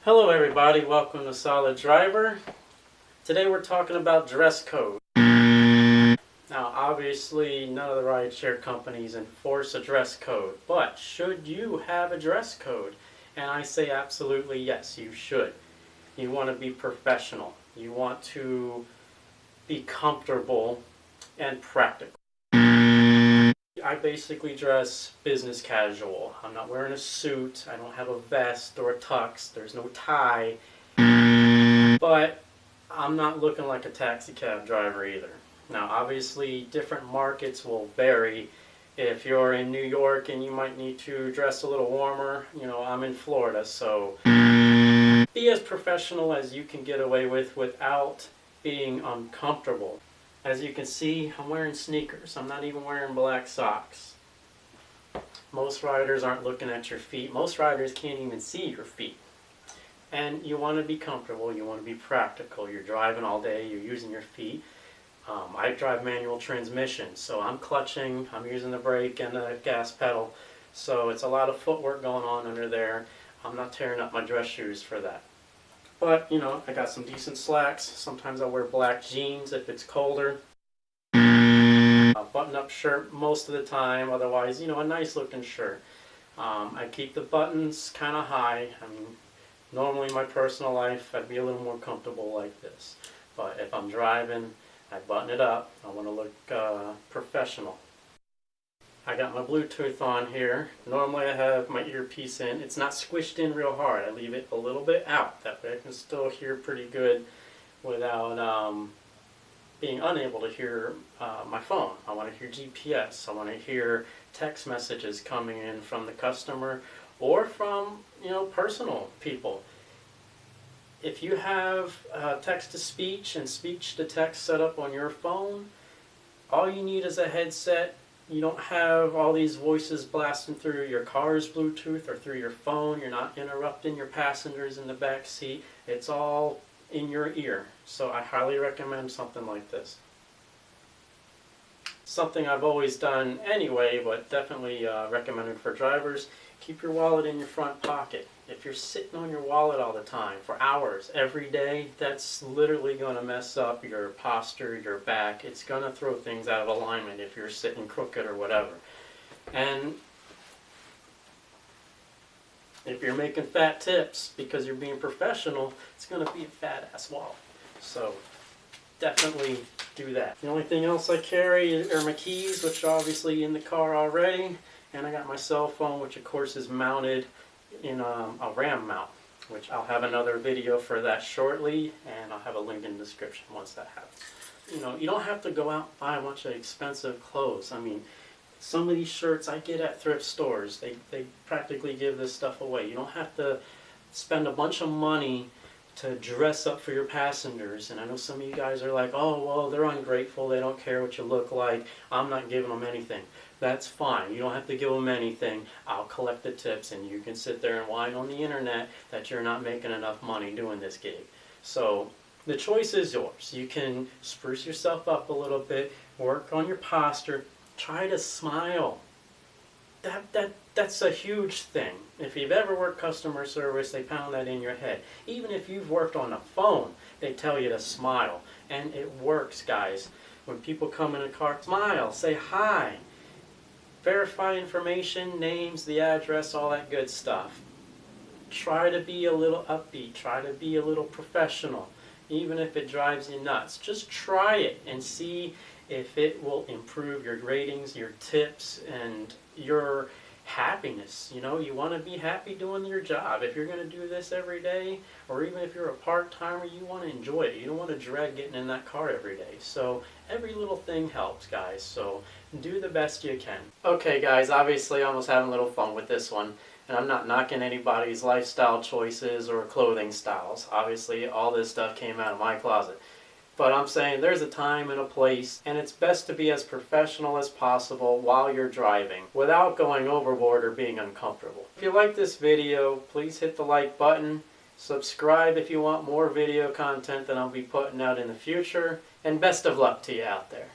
Hello everybody, welcome to Solid Driver. Today we're talking about dress code. Now obviously none of the rideshare companies enforce a dress code, but should you have a dress code? And I say absolutely yes, you should. You want to be professional. You want to be comfortable and practical. I basically dress business casual. I'm not wearing a suit, I don't have a vest or a tux, there's no tie, but I'm not looking like a taxi cab driver either. Now obviously different markets will vary. If you're in New York and you might need to dress a little warmer, I'm in Florida, so be as professional as you can get away with without being uncomfortable. As you can see, I'm wearing sneakers. I'm not even wearing black socks. Most riders aren't looking at your feet. Most riders can't even see your feet. And you want to be comfortable. You want to be practical. You're driving all day. You're using your feet. I drive manual transmission, so I'm clutching. I'm using the brake and the gas pedal. So it's a lot of footwork going on under there. I'm not tearing up my dress shoes for that. But, I got some decent slacks. Sometimes I wear black jeans if it's colder. A button-up shirt most of the time. Otherwise, a nice looking shirt. I keep the buttons kind of high. I mean, normally in my personal life, I'd be a little more comfortable like this. But if I'm driving, I button it up. I want to look professional. I got my Bluetooth on here. Normally I have my earpiece in. It's not squished in real hard. I leave it a little bit out. That way I can still hear pretty good without being unable to hear my phone. I want to hear GPS. I want to hear text messages coming in from the customer or from personal people. If you have text-to-speech and speech-to-text set up on your phone, all you need is a headset. You don't have all these voices blasting through your car's Bluetooth or through your phone. You're not interrupting your passengers in the back seat. It's all in your ear. So I highly recommend something like this. Something I've always done anyway, but definitely recommended for drivers. Keep your wallet in your front pocket. If you're sitting on your wallet all the time for hours every day, that's literally going to mess up your posture, your back. It's going to throw things out of alignment if you're sitting crooked or whatever. And if you're making fat tips because you're being professional, it's going to be a fat ass wallet. So definitely do that. The only thing else I carry are my keys, which are obviously in the car already. And I got my cell phone, which of course is mounted in a RAM mount, which I'll have another video for that shortly, and I'll have a link in the description once that happens. You don't have to go out and buy a bunch of expensive clothes. I mean, some of these shirts I get at thrift stores, they practically give this stuff away. You don't have to spend a bunch of money to dress up for your passengers. And I know some of you guys are like, oh, well, they're ungrateful, they don't care what you look like, I'm not giving them anything. That's fine. You don't have to give them anything. I'll collect the tips and you can sit there and whine on the internet that you're not making enough money doing this gig. So the choice is yours. You can spruce yourself up a little bit, work on your posture, try to smile. That's a huge thing. If you've ever worked customer service, they pound that in your head. Even if you've worked on the phone, they tell you to smile. And it works, guys. When people come in a car, smile, say hi. Verify information, names, the address, all that good stuff. Try to be a little upbeat. Try to be a little professional. Even if it drives you nuts. Just try it and see if it will improve your ratings, your tips, and your happiness. You want to be happy doing your job. If you're going to do this every day, or even if you're a part-timer, you want to enjoy it. You don't want to dread getting in that car every day. So every little thing helps, guys. So do the best you can. Okay, guys, obviously I was having a little fun with this one. And I'm not knocking anybody's lifestyle choices or clothing styles. Obviously, all this stuff came out of my closet. But I'm saying there's a time and a place, and it's best to be as professional as possible while you're driving without going overboard or being uncomfortable. If you like this video, please hit the like button. Subscribe if you want more video content that I'll be putting out in the future. And best of luck to you out there.